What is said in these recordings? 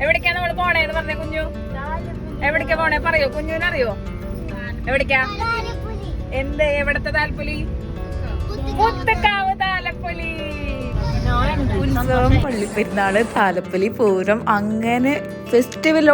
എവിടേക്കാ നമ്മള് പോണേന്ന് പറഞ്ഞ കുഞ്ഞു? എവിടേക്കാ പോണേ പറയോ? കുഞ്ഞുവിനറിയോ എവിടേക്കാ? എന്ത് എവിടത്തെ താലപ്പൊലി? പുത്തുക്കാവ് താലപ്പൊലി. ഉത്സവം, പള്ളിപ്പെരുന്നാള്, താലപ്പൊലി, പൂരം, അങ്ങനെ ഫെസ്റ്റിവൽ.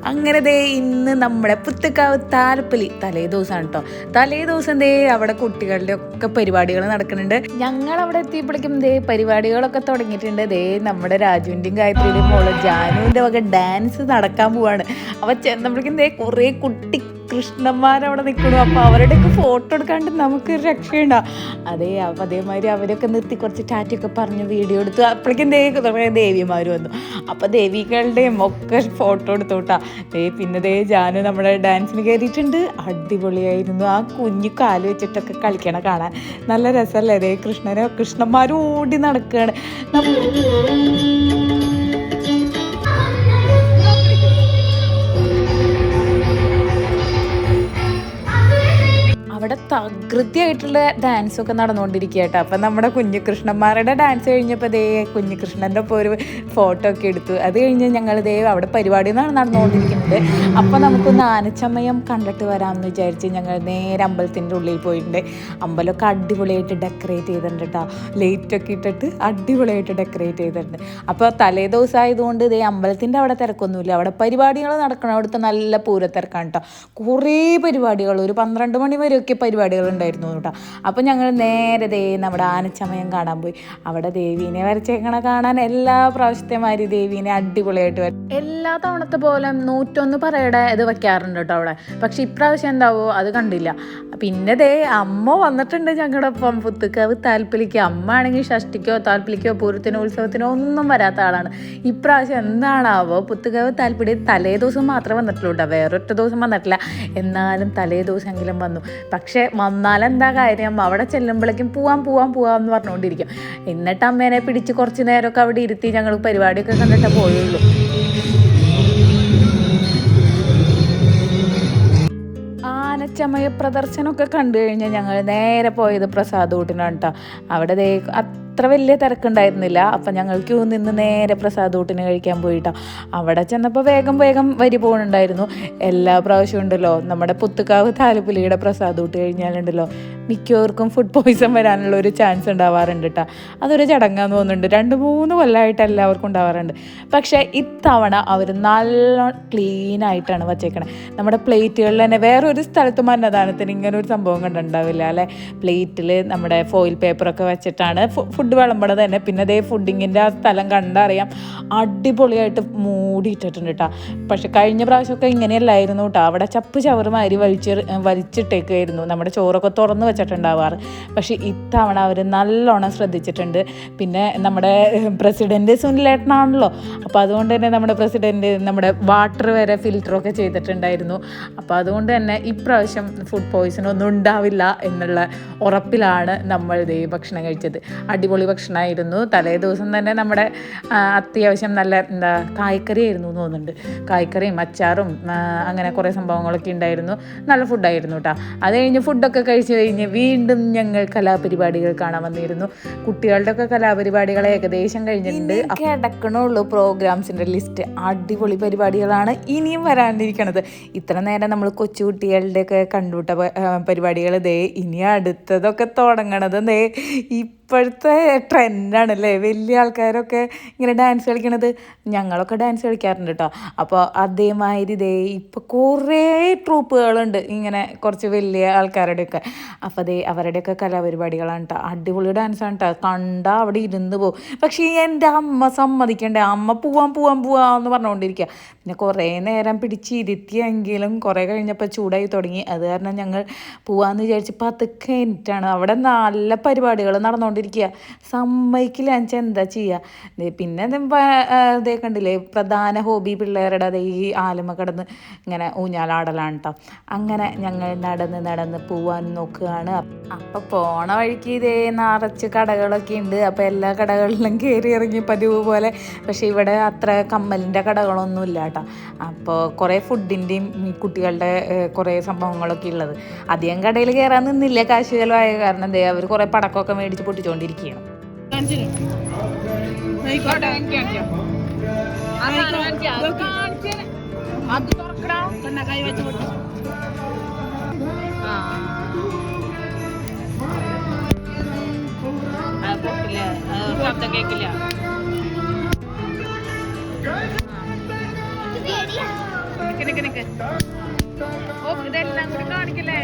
അങ്ങനെ ദേ ഇന്ന് നമ്മുടെ പുത്തുക്കാവ് താലപ്പൊലി തലേ ദിവസമാണ് കേട്ടോ. തലേ ദിവസം ദേ അവിടെ കുട്ടികളുടെ ഒക്കെ പരിപാടികൾ നടക്കുന്നുണ്ട്. ഞങ്ങൾ അവിടെ എത്തിയപ്പോഴേക്കും ദേ പരിപാടികളൊക്കെ തുടങ്ങിയിട്ടുണ്ട്. ദേ നമ്മുടെ രാജുവിൻ്റെയും ഗായത്രിയുടെയും മോള് ജാനുവിൻ്റെ വക ഡാൻസ് നടക്കാൻ പോവാണ്. അവ ചെന്നപ്പോഴേക്കും ദേ കുറേ കുട്ടി കൃഷ്ണന്മാരവിടെ നിൽക്കണു. അപ്പോൾ അവരുടെയൊക്കെ ഫോട്ടോ എടുക്കാണ്ട് നമുക്കൊരു രക്ഷയുണ്ടാവും. അപ്പം അതേമാതിരി അവരൊക്കെ നിർത്തി കുറച്ച് ടാറ്റയൊക്കെ പറഞ്ഞ് വീഡിയോ എടുത്തു. അപ്പോഴേക്കും കുറേ ദേവിമാർ വന്നു. അപ്പോൾ ദേവികളുടെയും ഒക്കെ ഫോട്ടോ എടുത്തു കേട്ടാ. പിന്നെ ജാനു നമ്മുടെ ഡാൻസിന് കയറിയിട്ടുണ്ട്. അടിപൊളിയായിരുന്നു. ആ കുഞ്ഞു കാല് വെച്ചിട്ടൊക്കെ കളിക്കണ കാണാൻ നല്ല രസമല്ലേ? കൃഷ്ണന്മാർ ഓടി നടക്കുകയാണ്. അവിടെ തകൃതിയായിട്ടുള്ള ഡാൻസൊക്കെ നടന്നുകൊണ്ടിരിക്കുക കേട്ടോ. അപ്പം നമ്മുടെ കുഞ്ഞികൃഷ്ണന്മാരുടെ ഡാൻസ് കഴിഞ്ഞപ്പോൾ കുഞ്ഞികൃഷ്ണൻ്റെ ഒപ്പം ഒരു ഫോട്ടോ ഒക്കെ എടുത്തു. അത് കഴിഞ്ഞ് ഞങ്ങൾ അവിടെ പരിപാടി നടന്നുകൊണ്ടിരിക്കുന്നുണ്ട്. അപ്പോൾ നമുക്കൊന്ന് ആനച്ചമയം കണ്ടിട്ട് വരാമെന്ന് വിചാരിച്ച് ഞങ്ങൾ നേരെ അമ്പലത്തിൻ്റെ ഉള്ളിൽ പോയിട്ടുണ്ട്. അമ്പലമൊക്കെ അടിപൊളിയായിട്ട് ഡെക്കറേറ്റ് ചെയ്തിട്ടുണ്ട് കേട്ടോ. ലൈറ്റൊക്കെ ഇട്ടിട്ട് അടിപൊളിയായിട്ട് ഡെക്കറേറ്റ് ചെയ്തിട്ടുണ്ട്. അപ്പോൾ തലേ ദിവസം ആയതുകൊണ്ട് അമ്പലത്തിൻ്റെ അവിടെ തിരക്കൊന്നുമില്ല. അവിടെ പരിപാടികൾ നടക്കണം. അവിടുത്തെ നല്ല പൂരത്തിരക്കാണ് കേട്ടോ. കുറേ പരിപാടികൾ, ഒരു 12 മണി വരെയൊക്കെ പരിപാടികൾ ഉണ്ടായിരുന്നു കേട്ടോ. അപ്പം ഞങ്ങൾ നേരെ നമ്മുടെ ആനച്ചമയം കാണാൻ പോയി. അവിടെ ദേവീനെ വരച്ചേക്കണ കാണാൻ എല്ലാ പ്രാവശ്യത്തെമാതിരി ദേവീനെ അടിപൊളിയായിട്ട് എല്ലാ തവണത്തെ പോലെ 101 പറയുടെ ഇത് വെക്കാറുണ്ട് കേട്ടോ അവിടെ. പക്ഷെ ഇപ്രാവശ്യം എന്താവോ അത് കണ്ടില്ല. പിന്നെ അമ്മ വന്നിട്ടുണ്ട് ഞങ്ങളുടെ ഒപ്പം പുത്തുക്കാവ് താലപ്പൊലിക്ക്. അമ്മ ആണെങ്കിൽ ഷഷ്ടിക്കോ താലപ്പൊലിക്കോ പൂരത്തിനോ ഉത്സവത്തിനോ ഒന്നും വരാത്ത ആളാണ്. ഇപ്രാവശ്യം എന്താണാവോ പുത്തുക്കാവ് താലപ്പൊലി തലേ ദിവസം മാത്രമേ വന്നിട്ടുള്ളൂ കേട്ടോ. വേറൊറ്റ ദിവസം വന്നിട്ടില്ല. എന്നാലും തലേ ദിവസമെങ്കിലും വന്നു. പക്ഷെ വന്നാലെന്താ കാര്യം, അവിടെ ചെല്ലുമ്പോഴേക്കും പോവാം എന്ന് പറഞ്ഞുകൊണ്ടിരിക്കും. എന്നിട്ട് അമ്മേനെ പിടിച്ച് കുറച്ച് നേരമൊക്കെ അവിടെ ഇരുത്തി ഞങ്ങൾ പരിപാടിയൊക്കെ കണ്ടിട്ടേ പോയുള്ളൂ. ആനച്ചമയ പ്രദർശനമൊക്കെ കണ്ടു കഴിഞ്ഞാൽ ഞങ്ങൾ നേരെ പോയത് പ്രസാദൂട്ടിനാണ് കേട്ടോ. അവിടെ അത്ര വലിയ തിരക്കുണ്ടായിരുന്നില്ല. അപ്പം ഞങ്ങൾ ക്യൂ നിന്ന് നേരെ പ്രസാദൂട്ടിന് കഴിക്കാൻ പോയിട്ടോ. അവിടെ ചെന്നപ്പോൾ വേഗം വരി പോകുന്നുണ്ടായിരുന്നു. എല്ലാ പ്രാവശ്യവും ഉണ്ടല്ലോ നമ്മുടെ പുത്തുക്കാവ് താലപ്പൊലിയുടെ പ്രസാദൂട്ട് കഴിഞ്ഞാലുണ്ടല്ലോ മിക്കവർക്കും ഫുഡ് പോയ്സൺ വരാനുള്ള ഒരു ചാൻസ് ഉണ്ടാവാറുണ്ട് കേട്ടോ. അതൊരു ചടങ്ങാന്ന് തോന്നുന്നുണ്ട്. 2-3 കൊല്ലമായിട്ട് എല്ലാവർക്കും ഉണ്ടാവാറുണ്ട്. പക്ഷേ ഇത്തവണ അവർ നല്ല ക്ലീനായിട്ടാണ് വച്ചേക്കണത്. നമ്മുടെ പ്ലേറ്റുകളിൽ തന്നെ വേറൊരു സ്ഥലത്തും അന്നദാനത്തിന് ഇങ്ങനെ ഒരു സംഭവം കണ്ടുണ്ടാവില്ല അല്ലേ. പ്ലേറ്റിൽ നമ്മുടെ ഫോയിൽ പേപ്പറൊക്കെ വെച്ചിട്ടാണ് ഫുഡ് വിളമ്പണത് തന്നെ. പിന്നെ ഫുഡിങ്ങിൻ്റെ ആ സ്ഥലം കണ്ടറിയാം അടിപൊളിയായിട്ട് മൂടിയിട്ടിട്ടുണ്ട് കേട്ടോ. പക്ഷെ കഴിഞ്ഞ പ്രാവശ്യമൊക്കെ ഇങ്ങനെയല്ലായിരുന്നു കേട്ടോ. അവിടെ ചപ്പ് ചവറുമാതിരി വലിച്ചിട്ടേക്കായിരുന്നു. നമ്മുടെ ചോറൊക്കെ തുറന്ന് വെച്ചിട്ടുണ്ടാവാറ്. പക്ഷെ ഇത്തവണ അവർ നല്ലോണം ശ്രദ്ധിച്ചിട്ടുണ്ട്. പിന്നെ നമ്മുടെ പ്രസിഡന്റ് സുനിലേട്ടനാണല്ലോ. അപ്പോൾ അതുകൊണ്ട് തന്നെ നമ്മുടെ പ്രസിഡന്റ് നമ്മുടെ വാട്ടർ വരെ ഫിൽറ്ററൊക്കെ ചെയ്തിട്ടുണ്ടായിരുന്നു. അപ്പോൾ അതുകൊണ്ട് തന്നെ ഇപ്രാവശ്യം ഫുഡ് പോയ്സൺ ഒന്നും ഉണ്ടാവില്ല എന്നുള്ള ഉറപ്പിലാണ് നമ്മൾ ഭക്ഷണം കഴിച്ചത്. അടിപൊളി ഭക്ഷണമായിരുന്നു. തലേ ദിവസം തന്നെ നമ്മുടെ അത്യാവശ്യം നല്ല കായ്ക്കറി ആയിരുന്നു എന്ന് തോന്നുന്നുണ്ട്. കായ്ക്കറിയും അച്ചാറും അങ്ങനെ കുറേ സംഭവങ്ങളൊക്കെ ഉണ്ടായിരുന്നു. നല്ല ഫുഡായിരുന്നു കേട്ടോ. അത് കഴിഞ്ഞ് ഫുഡൊക്കെ കഴിച്ച് കഴിഞ്ഞ് വീണ്ടും ഞങ്ങൾ കലാപരിപാടികൾ കാണാൻ വന്നിരുന്നു. കുട്ടികളുടെ ഒക്കെ കലാപരിപാടികൾ ഏകദേശം കഴിഞ്ഞിട്ടുണ്ട്. കിടക്കണുള്ളൂ പ്രോഗ്രാംസിൻ്റെ ലിസ്റ്റ്. അടിപൊളി പരിപാടികളാണ് ഇനിയും വരാനിരിക്കണത്. ഇത്ര നേരം നമ്മൾ കൊച്ചുകുട്ടികളുടെയൊക്കെ കണ്ടുവിട്ട പരിപാടികൾ ഇനി അടുത്തതൊക്കെ തുടങ്ങണത് ഇപ്പോഴത്തെ ട്രെൻഡാണല്ലേ. വലിയ ആൾക്കാരൊക്കെ ഇങ്ങനെ ഡാൻസ് കളിക്കണത്. ഞങ്ങളൊക്കെ ഡാൻസ് കളിക്കാറുണ്ട് കേട്ടോ. അപ്പോൾ അതേമാതിരി ഇപ്പോൾ കുറേ ട്രൂപ്പുകളുണ്ട് ഇങ്ങനെ കുറച്ച് വലിയ ആൾക്കാരുടെയൊക്കെ. അപ്പോൾ അവരുടെയൊക്കെ കലാപരിപാടികളാണ് കേട്ടോ. അടിപൊളി ഡാൻസാണ് കേട്ടോ. കണ്ടാൽ അവിടെ ഇരുന്ന് പോകും. പക്ഷേ എൻ്റെ അമ്മ സമ്മതിക്കണ്ടേ. അമ്മ പോവാന്ന് പറഞ്ഞുകൊണ്ടിരിക്കുക. പിന്നെ കുറേ നേരം പിടിച്ചിരുത്തിയെങ്കിലും കുറേ കഴിഞ്ഞപ്പോൾ ചൂടായി തുടങ്ങി. അത് കാരണം ഞങ്ങൾ പോവാമെന്ന് വിചാരിച്ച് 10 മിനിറ്റാണ്. അവിടെ നല്ല പരിപാടികൾ നടന്നുകൊണ്ടിരിക്കുക. സമ്മതിക്കില്ല വെച്ചാൽ എന്താ ചെയ്യുക. പിന്നെ കണ്ടില്ലേ പ്രധാന ഹോബി പിള്ളേരുടെ ഈ ആലുമ കിടന്ന് ഇങ്ങനെ ഊഞ്ഞാലാടലാണ് കേട്ടോ. അങ്ങനെ ഞങ്ങൾ നടന്ന് പോവാൻ നോക്കുകയാണ്. അപ്പോൾ പോണ വഴിക്ക് നിറച്ച് കടകളൊക്കെ ഉണ്ട്. അപ്പോൾ എല്ലാ കടകളിലും കയറി ഇറങ്ങി പതിവ് പോലെ. പക്ഷേ ഇവിടെ അത്ര കമ്മലിൻ്റെ കടകളൊന്നും ഇല്ല കേട്ടോ. അപ്പോൾ കുറേ ഫുഡിൻ്റെയും കുട്ടികളുടെ കുറേ സംഭവങ്ങളൊക്കെ ഉള്ളത്. അധികം കടയിൽ കയറാൻ നിന്നില്ല. കാശ് ചിലവായ കാരണം അവർ കുറേ പടക്കമൊക്കെ മേടിച്ച് പൊട്ടിച്ചുകൊണ്ടിരിക്കുകയാണ്. അത് തുറക്കടാ കൈ വെച്ച് ശബ്ദം കേക്കില്ല. ഓ ഇതെല്ലാം കൂടി കാണിക്കില്ലേ?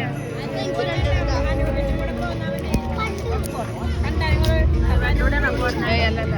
അല്ലല്ല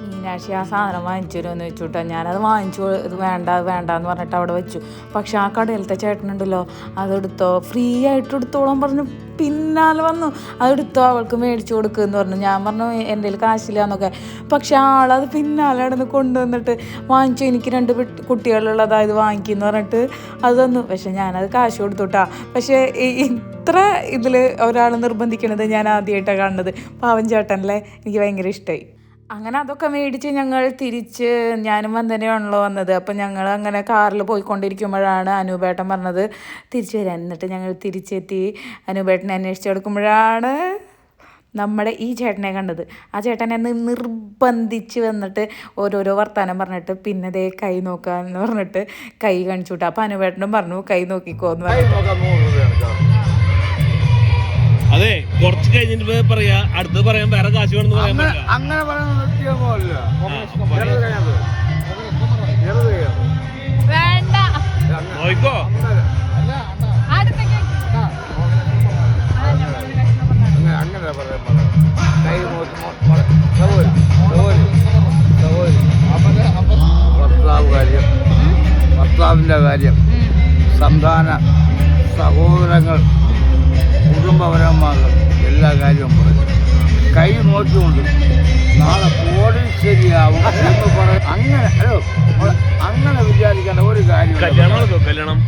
മീനാക്ഷി ആ സാധനം വാങ്ങിച്ചു തരുമെന്ന് വെച്ചുട്ടോ. ഞാനത് വാങ്ങിച്ചു, ഇത് വേണ്ടാന്ന് പറഞ്ഞിട്ട് അവിടെ വെച്ചു. പക്ഷെ ആ കടയിലത്തെ ചേട്ടനുണ്ടല്ലോ, അതെടുത്തോ, ഫ്രീ ആയിട്ട് എടുത്തോളാൻ പറഞ്ഞു പിന്നാലെ വന്നു. അതെടുത്തോ, അവൾക്ക് മേടിച്ചു കൊടുക്കുമെന്ന് പറഞ്ഞു. ഞാൻ പറഞ്ഞു എൻ്റെ കയ്യിൽ കാശില്ല എന്നൊക്കെ. പക്ഷെ ആളത് പിന്നാലെ നടന്ന് കൊണ്ടുവന്നിട്ട് വാങ്ങിച്ചു. എനിക്ക് 2 കുട്ടികളുള്ളതാ, ഇത് വാങ്ങിക്കുമെന്ന് പറഞ്ഞിട്ട് അത് തന്നു. പക്ഷെ ഞാനത് കാശ് കൊടുത്തുട്ടാ. പക്ഷേ ഇത്ര ഇതിൽ ഒരാൾ നിർബന്ധിക്കണത് ഞാൻ ആദ്യമായിട്ടാണ് കാണുന്നത്. പാവൻ ചേട്ടനല്ലേ, എനിക്ക് ഭയങ്കര ഇഷ്ടമായി. അങ്ങനെ അതൊക്കെ മേടിച്ച് ഞങ്ങൾ തിരിച്ച്, ഞാനും വന്ദനയാണല്ലോ വന്നത്. അപ്പം ഞങ്ങൾ അങ്ങനെ കാറിൽ പോയിക്കൊണ്ടിരിക്കുമ്പോഴാണ് അനൂപേട്ടൻ പറഞ്ഞത് തിരിച്ചു വരാൻ. എന്നിട്ട് ഞങ്ങൾ തിരിച്ചെത്തി. അനൂപേട്ടനെ അന്വേഷിച്ച് കൊടുക്കുമ്പോഴാണ് നമ്മുടെ ഈ ചേട്ടനെ കണ്ടത്. ആ ചേട്ടനെ നിർബന്ധിച്ച് വന്നിട്ട് ഓരോരോ വർത്താനം പറഞ്ഞിട്ട് പിന്നെ ദേ കൈ നോക്കാമെന്ന് പറഞ്ഞിട്ട് കൈ കാണിച്ചു വിട്ടു. അപ്പം അനൂപേട്ടനും പറഞ്ഞു കൈ നോക്കിക്കോന്ന് പറഞ്ഞു. അതെ, കുറച്ച് കഴിഞ്ഞിട്ട് പറയാ, അടുത്ത് പറയാൻ വേറെ കാശ് വേണമെന്ന് പറയാൻ പറ്റില്ല. അങ്ങനെ നോക്കോ അങ്ങനെ കൈ ഭർത്താവിൻ്റെ കാര്യം, സന്താന സഹോദരങ്ങൾ, കുടുംബപരന്മാർ, എല്ലാ കാര്യവും പറയും. കൈ നോക്കിക്കൊണ്ട് നാളെ കോടീശ്വരിയാവും എന്ന് പറയും. അങ്ങനെ വിചാരിക്കേണ്ട ഒരു കാര്യം. കല്യാണം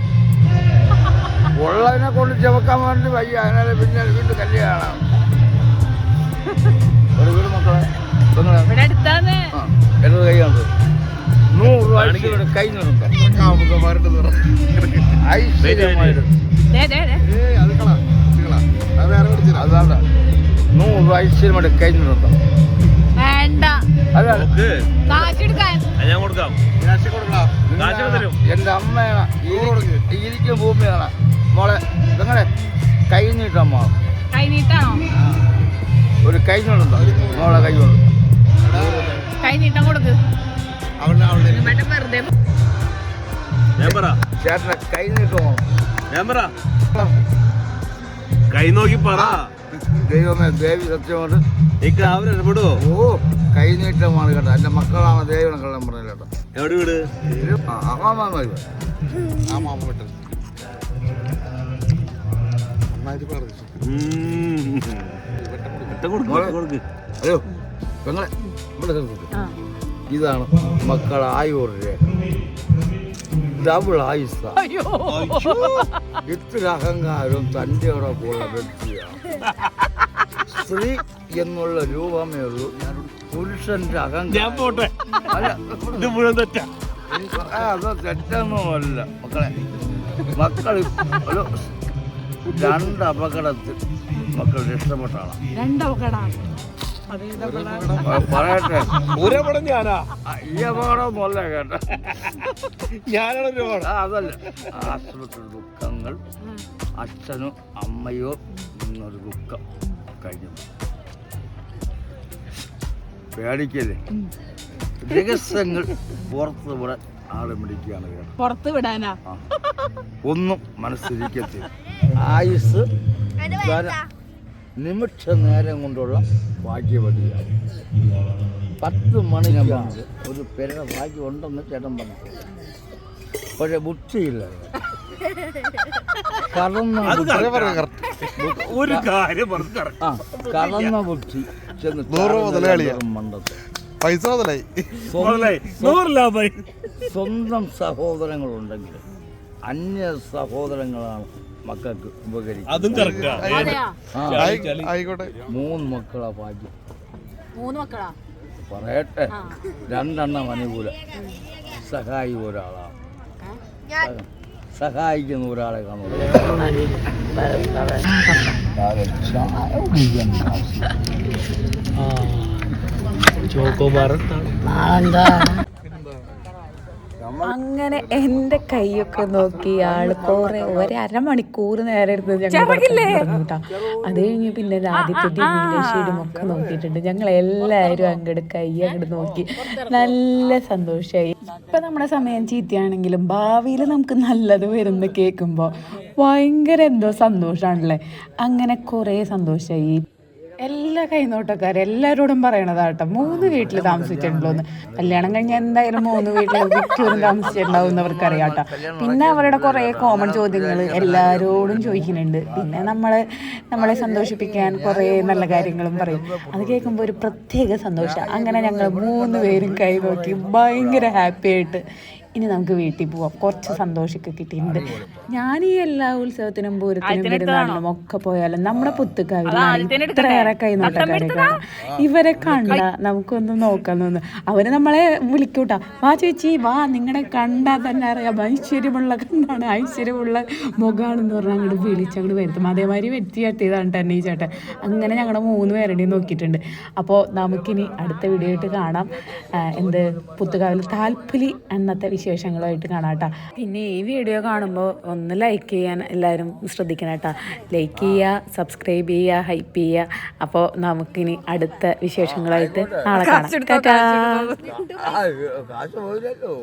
ഉള്ളതിനെ കൊണ്ട് ചവക്കാൻ വേണ്ടി വയ്യ. അതിനാലെ പിന്നെ വീണ്ടും കല്യാണം. ഒരു വീട് മക്കളെ എന്നത് കൈയുണ്ട്. 100 രൂപ കൈ നിർത്താം. ഐശ്വര്യമായിട്ട് അതാണ് 100 രൂപ ഐശ്വര്യമായിട്ട് കൈ നിർത്താം. എന്റെ അമ്മയാണ് ഇരിക്കും ഭൂമിയാണ് മോളെ. നിങ്ങളെ കൈ നീട്ടം ഒരു കൈ നീട്ടുണ്ടോ മോളെ? കൈ കൊണ്ട് കൈ നീട്ടം കൊടുക്ക്. ചേട്ടനെ കൈ നീട്ടമോ? കൈ നോക്കി പറ. ദൈവമേ, ദേവി സത്യമാണ്. അവരെടുപ്പെടുവോ? ഓ, കൈ നീട്ടമാണ് കേട്ടോ. എന്റെ മക്കളാണ് ദേവിനെ കള്ളം പറഞ്ഞില്ല കേട്ടോ. എവിടെ വീട്? അയ്യോ പെങ്ങളെ, ഇതാണ് മക്കളായൂർ രേഖ. ഡബിൾ ആയുസ. ഇത്ര അഹങ്കാരവും തൻ്റെ ഉള്ള വ്യക്തിയാണ്. സ്ത്രീ എന്നുള്ള രൂപമേ ഉള്ളൂ. പുരുഷന്റെ അഹങ്കാരം അതോ തെറ്റൊന്നുമല്ല മക്കളെ. മക്കൾ ഒരു 2 അപകടത്തിൽ മക്കൾ രക്ഷപ്പെട്ടാണ്. പറയട്ടെ, ഈ അപകടമൊന്നുമല്ല കേട്ടോ. അതല്ല, ആശുപത്രി ദുഃഖങ്ങൾ, അച്ഛനോ അമ്മയോ എന്നൊരു ദുഃഖം കഴിഞ്ഞു. പേടിക്കല്ലേ, രഹസ്യങ്ങൾ പുറത്ത് വിടാൻ ആളെ പിടിക്കുകയാണ് കേട്ടോ. പുറത്ത് വിടാനാ ഒന്നും മനസ്സിരിക്കത്തില്ല. ആയുസ് നിമിഷ നേരം കൊണ്ടുള്ള ഭാഗ്യവതിയാണ്. 10 മണിക്കാണ് ഒരു പേരുടെ ഭാഗ്യം ഉണ്ടെന്ന് ചേട്ടൻ പറഞ്ഞു. പക്ഷെ ബുദ്ധിയില്ല. കടന്ന ബുദ്ധി ചെന്ന് മണ്ടത്ത് സ്വന്തം സഹോദരങ്ങളുണ്ടെങ്കിൽ അന്യ സഹോദരങ്ങളാണ് മക്കൾക്ക് ഉപകരിക്കും. 3 മക്കളാ ഭാഗ്യം. 3 മക്കളാ? പറയട്ടെ, 2 അനുകൂല. സഹായി ഒരാളാണ്, സഹായിക്കുന്ന ഒരാളെ കാണുള്ളൂ. അങ്ങനെ എൻ്റെ കൈയൊക്കെ നോക്കി ആള് കുറെ അരമണിക്കൂർ നേരം ഇരുന്നത് ഞങ്ങൾ കേട്ടോ. അത് കഴിഞ്ഞ് പിന്നെ ആദ്യത്തെ നീലശ്ശേരിയും ഒക്കെ നോക്കിയിട്ടുണ്ട്. ഞങ്ങൾ എല്ലാവരും അങ്ങോട്ട് കൈ അങ്ങോട്ട് നോക്കി നല്ല സന്തോഷമായി. ഇപ്പം നമ്മുടെ സമയം ചീത്തയാണെങ്കിലും ഭാവിയിൽ നമുക്ക് നല്ലത് വരുന്ന കേൾക്കുമ്പോൾ ഭയങ്കര എന്തോ സന്തോഷമാണല്ലേ. അങ്ങനെ കുറേ സന്തോഷമായി. എല്ലാ കൈനോട്ടക്കാരും എല്ലാവരോടും പറയണതാട്ടോ, 3 വീട്ടിൽ താമസിച്ചിട്ടുണ്ടോന്ന്. കല്യാണം കഴിഞ്ഞാൽ എന്തായാലും 3 വീട്ടിൽ മിക്കവരും താമസിച്ചിട്ടുണ്ടാവും എന്നവർക്ക് അറിയാട്ടോ. പിന്നെ അവരുടെ കുറേ കോമൺ ചോദ്യങ്ങൾ എല്ലാവരോടും ചോദിക്കുന്നുണ്ട്. പിന്നെ നമ്മളെ സന്തോഷിപ്പിക്കാൻ കുറേ നല്ല കാര്യങ്ങളും പറയും. അത് കേൾക്കുമ്പോൾ ഒരു പ്രത്യേക സന്തോഷം. അങ്ങനെ ഞങ്ങൾ 3 പേരും കൈ നോക്കി ഭയങ്കര ഹാപ്പി ആയിട്ട് ഇനി നമുക്ക് വീട്ടിൽ പോവാം. കുറച്ച് സന്തോഷമൊക്കെ കിട്ടിയിട്ടുണ്ട്. ഞാൻ ഈ എല്ലാ ഉത്സവത്തിനും പൂരത്തിനും പെരുന്നാളിനും ഒക്കെ പോയാലും നമ്മുടെ പുത്തുക്കാവിലാണ് ഇത്രയേറെ കൈനോട്ടക്കാരെ കാണാം. ഇവരെ കണ്ട നമുക്കൊന്ന് നോക്കാൻ തോന്നുന്നു. അവര് നമ്മളെ വിളിക്കൂട്ടാ, വാ ചേച്ചി വാ, നിങ്ങളെ കണ്ടാൽ തന്നെ അറിയാം ഐശ്വര്യമുള്ള കണ്ണാണ്, ഐശ്വര്യമുള്ള മുഖമാണെന്ന് പറഞ്ഞാൽ അങ്ങോട്ട് വിളിച്ചങ്ങോട്ട് വരുത്തും. അതേമാതിരി വെറ്റി കട്ടിയതാണ് തന്നെ ഈ ചേട്ടൻ. അങ്ങനെ ഞങ്ങളുടെ 3 പേരുടെയും നോക്കിയിട്ടുണ്ട്. അപ്പോൾ നമുക്കിനി അടുത്ത വീഡിയോ ആയിട്ട് കാണാം. പുത്തുക്കാവിൽ താൽപ്പലി അന്നത്തെ വിശേഷങ്ങളുമായിട്ട് കാണാം കേട്ടോ. പിന്നെ ഈ വീഡിയോ കാണുമ്പോൾ ഒന്ന് ലൈക്ക് ചെയ്യാൻ എല്ലാവരും ശ്രദ്ധിക്കണം കേട്ടോ. ലൈക്ക് ചെയ്യുക, സബ്സ്ക്രൈബ് ചെയ്യുക, ഹൈപ്പ് ചെയ്യുക. അപ്പോൾ നമുക്കിനി അടുത്ത വിശേഷങ്ങളായിട്ട് നാളെ കാണാം. കാശ് പോയില്ലല്ലോ.